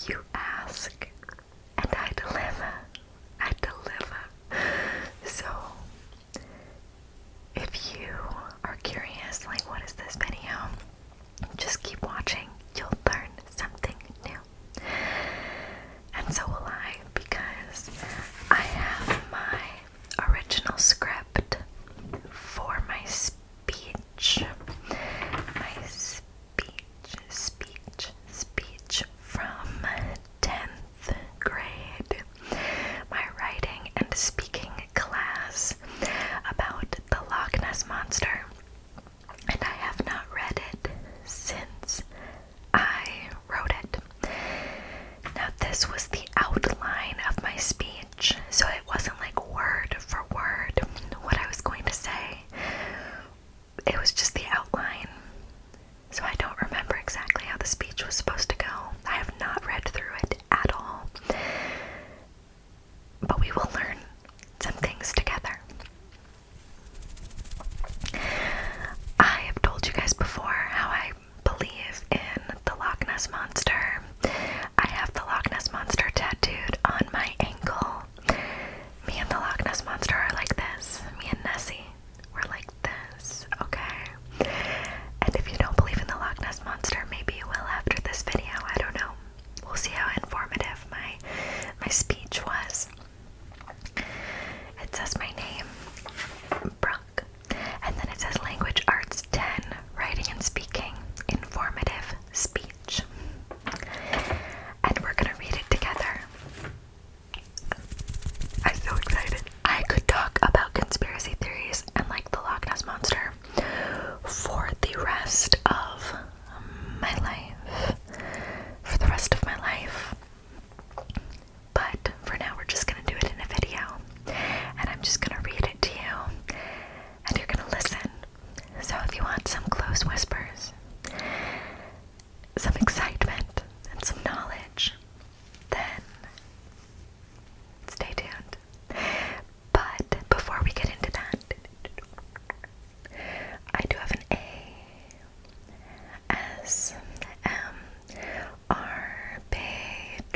You ask, and I deliver. I deliver. So, if you are curious, like, what is this video? Just keep watching. You'll learn something new. And so will I, because I have my original script for my speech. My speech from 10th grade. My writing and speaking class about the Loch Ness Monster. And I have not read it since I wrote it. Now, this was the outline of my speech, so it wasn't like word for word what I was going to say. It was just the outline. So I don't remember exactly how the speech was supposed to go. I have not read through it at all. But we will learn some things together. I have told you guys before how I believe in the Loch Ness Monster. I have the Loch Ness Monster tattooed on my ankle. Me and the Loch Ness Monster are like this. Me and Nessie, we're like this, okay? And if you don't believe in the Loch Ness Monster, maybe you will after this video. I don't know. We'll see how informative my speech was. It says my name, Brooke, and then it says Language Arts 10, Writing and Speaking, Informative Speech. And we're gonna read it together. I'm so excited. I could talk about conspiracy theories and like the Loch Ness Monster for the rest of my life. For the rest of my life. But for now, we're just gonna do it in a video. And I'm just gonna read it to you. And you're gonna listen. So if you want some close whispers, some excitement, and some knowledge, then stay tuned. But before we get into that, I do have an ASMR page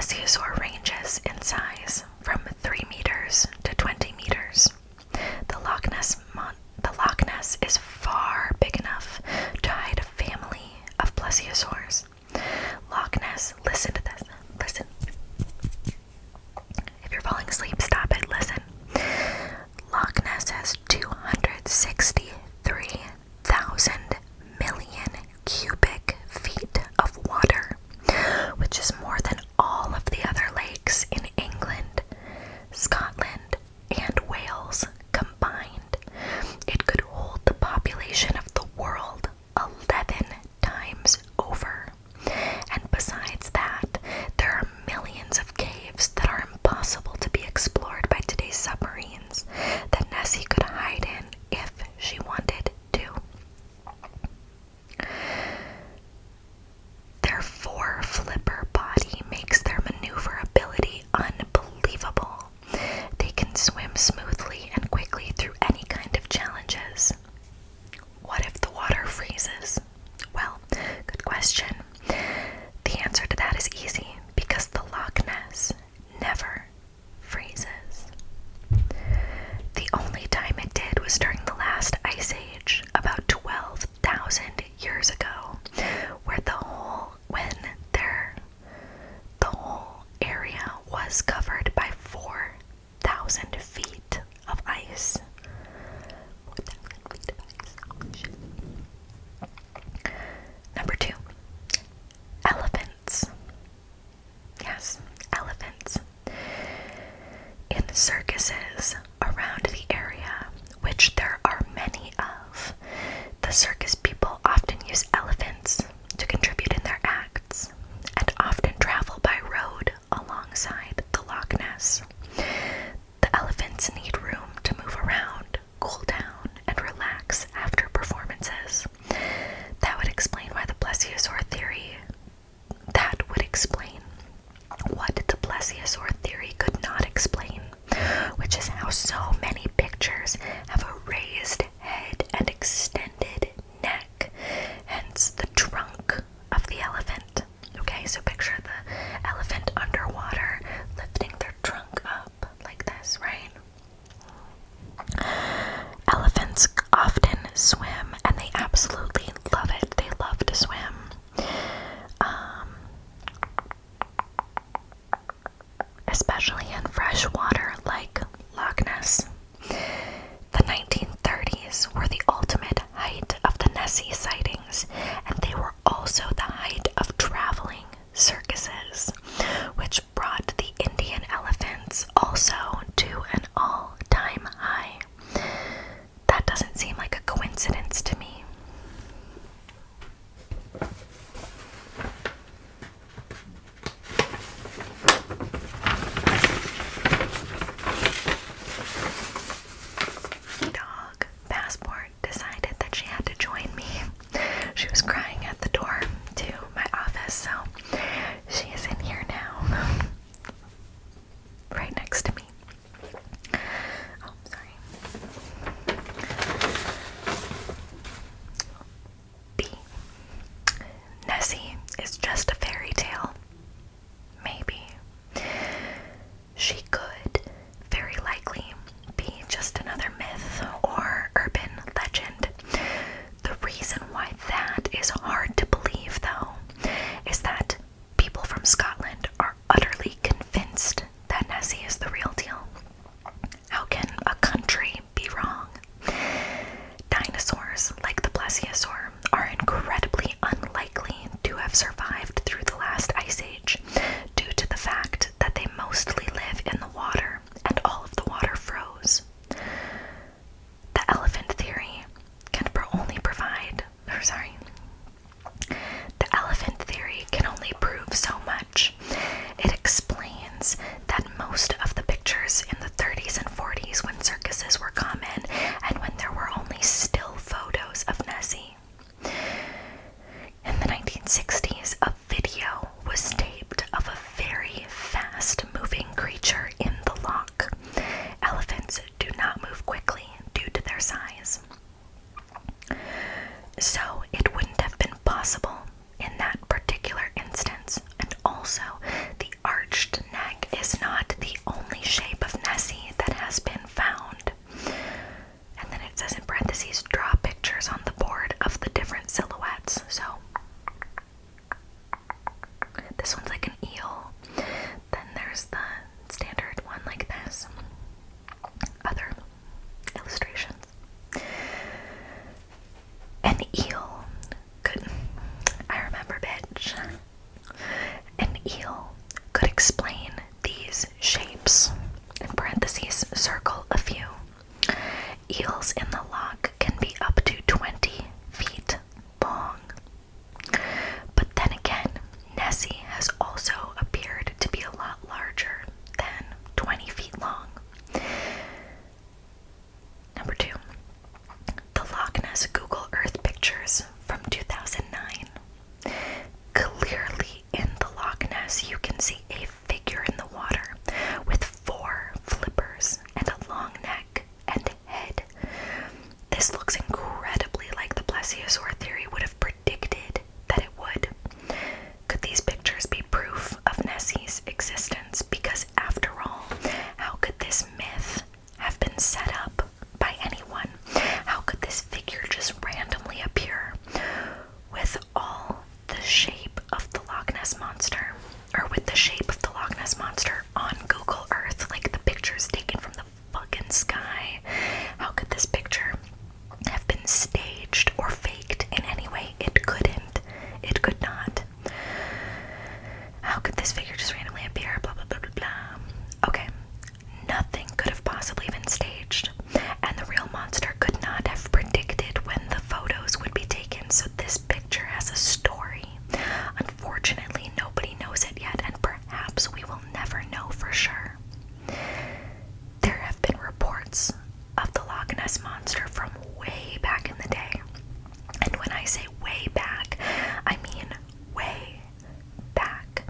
plesiosaur ranges in size from 3 meters to 20 meters. The Loch Ness is far big enough to hide a family of plesiosaurs. Loch Ness, listen to this, listen. If you're falling asleep, stop it, listen. Loch Ness has 263,000 million cubic feet of water, which is more than all of the other lakes in England, Scotland, and Wales combined. It could hold the population of the world 11 times over. And besides that, there are millions of caves that are impossible to be explored by today's submarines that Nessie could hide in if she wanted to. Their 4-flipper body makes their maneuverability unbelievable. They can swim smoothly and quickly through any kind of challenges. What if the water freezes? Well, good question. The answer to that is easy, because the Loch Ness never freezes. The only time it did was during the last ice age, about 12,000 years ago, where the whole area was covered by 4,000 feet of ice. 4,000 feet of ice. Oh, shit. Number 2. Elephants. Yes, elephants. In circuses around the area, which there are many of, the circus people often use elephants to contribute in their acts, and often travel by road alongside the Loch Ness. The elephants need room to move around, cool down, and relax after performances. That would explain what the plesiosaur theory could not explain, which is how so many pictures have a raised head and extended neck, hence the trunk of the elephant. Okay, so picture the elephant underwater lifting their trunk up like this, right? Elephants often swim, and they absolutely love it. They love to swim. Especially in fresh water like Loch Ness. The 1930s were the ultimate height of the Nessie sightings, and they were also the height of traveling circuses, which brought the Indian elephants also to an all-time high. That doesn't seem like a coincidence to me. Dog Passport decided that she had to join me. She was crying at the door to my office, so she is in here now, right next to me. Oh, sorry. B. Nessie is just a fairy tale. Maybe. She could very likely be just another myth or urban legend. The reason why that is hard to believe, though, is that people from Scotland are utterly convinced that Nessie is the real deal. How can a country be wrong? Dinosaurs, like the plesiosaur, are incredibly unlikely to have survived through This one's like an eel. Then there's the standard one like this. Other illustrations. An eel could, I remember, bitch. An eel could explain these shapes. In parentheses, circle a few. Eels in the loch can be up to 20 feet long. But then again, Nessie has also appeared to be a lot larger than 20 feet long. Number 2. The Loch Ness Google Earth pictures from 2009. Clearly in the Loch Ness you can see a figure in the water with 4 flippers and a long neck and head. This looks incredibly like the plesiosaur theory would have predicted that it would. Could these pictures be proof of Nessie's existence? Because after all, how could this myth have been set up by anyone? How could this figure just randomly appear with all the shape of the Loch Ness Monster, or with the shape of the Loch Ness Monster on Google Earth, like the pictures taken from the fucking sky? How could this picture have been staged or faked in any way? It couldn't. It could not. How could this figure just randomly appear? Blah, blah, blah, blah, blah. Okay. Nothing could have possibly been staged, and the real monster could not have predicted when the photos would be taken, so this picture has a story. Unfortunately, nobody knows it yet, and perhaps we will never know for sure. There have been reports of the Loch Ness Monster from way back in the day. And when I say way back, I mean way back.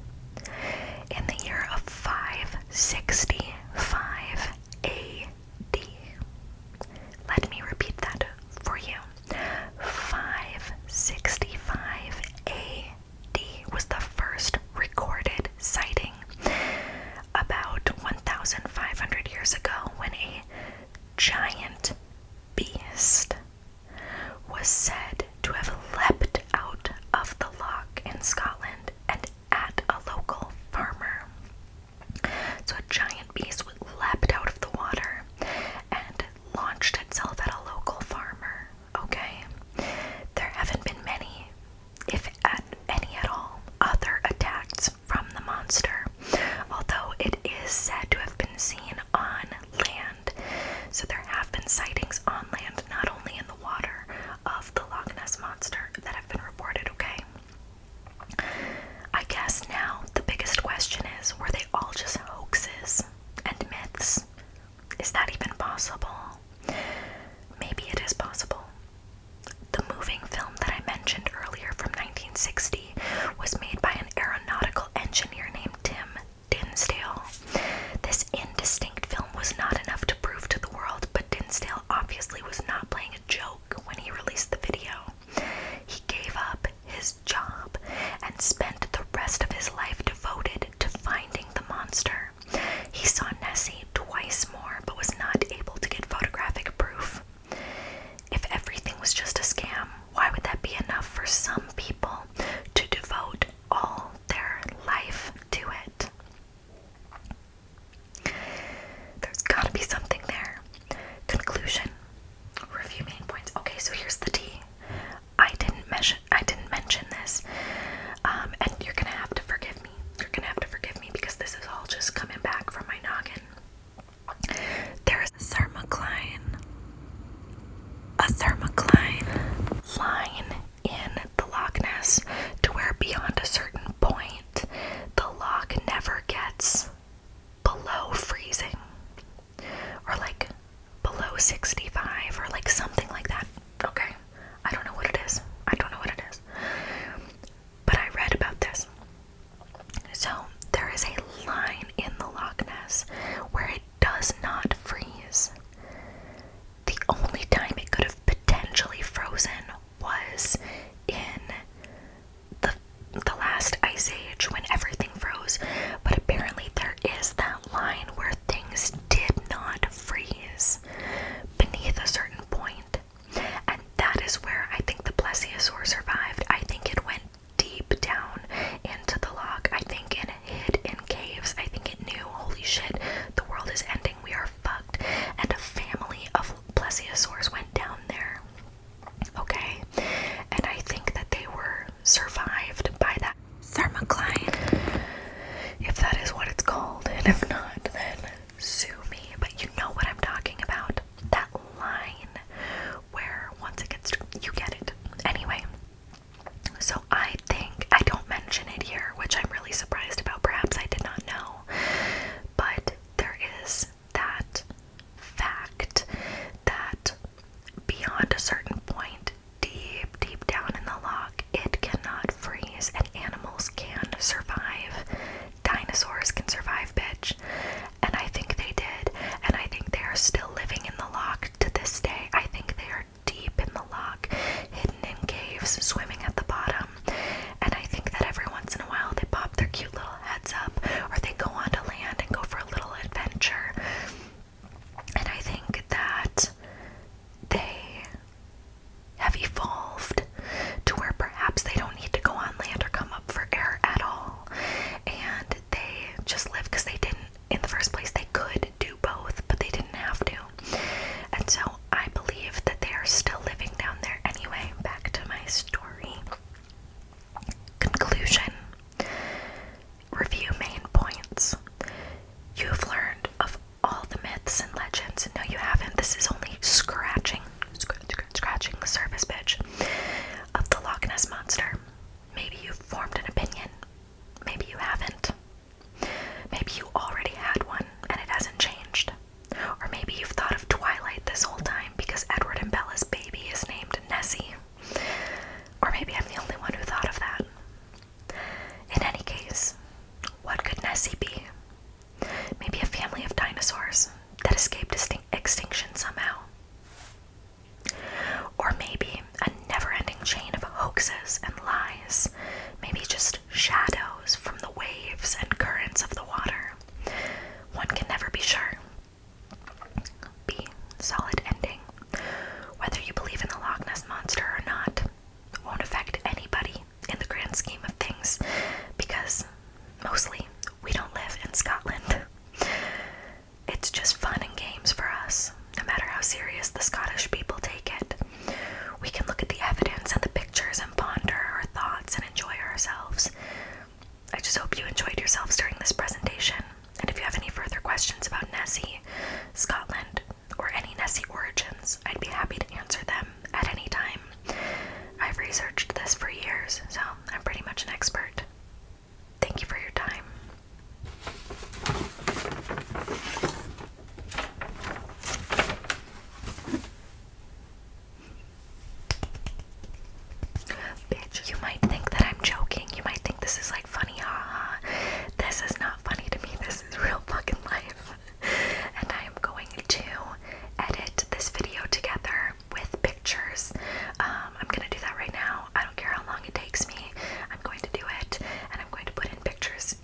mostly, we don't live in Scotland. It's just fun and games for us, no matter how serious the Scottish people take it. We can look at the evidence and the pictures and ponder our thoughts and enjoy ourselves. I just hope you enjoyed yourselves during this presentation, and if you have any further questions about Nessie, Scotland, or any Nessie origins, I'd be happy to answer them at any time. I've researched this for years, so I'm pretty much an expert. Thank you for your time. Bitch, you might think that I'm joking. You might think this is like funny, haha. This is not funny to me. This is real fucking life. And I am going to edit this video together with pictures. I'm gonna do that right now. I don't care how long it takes me. I'm going to do it, and I'm going to put in pictures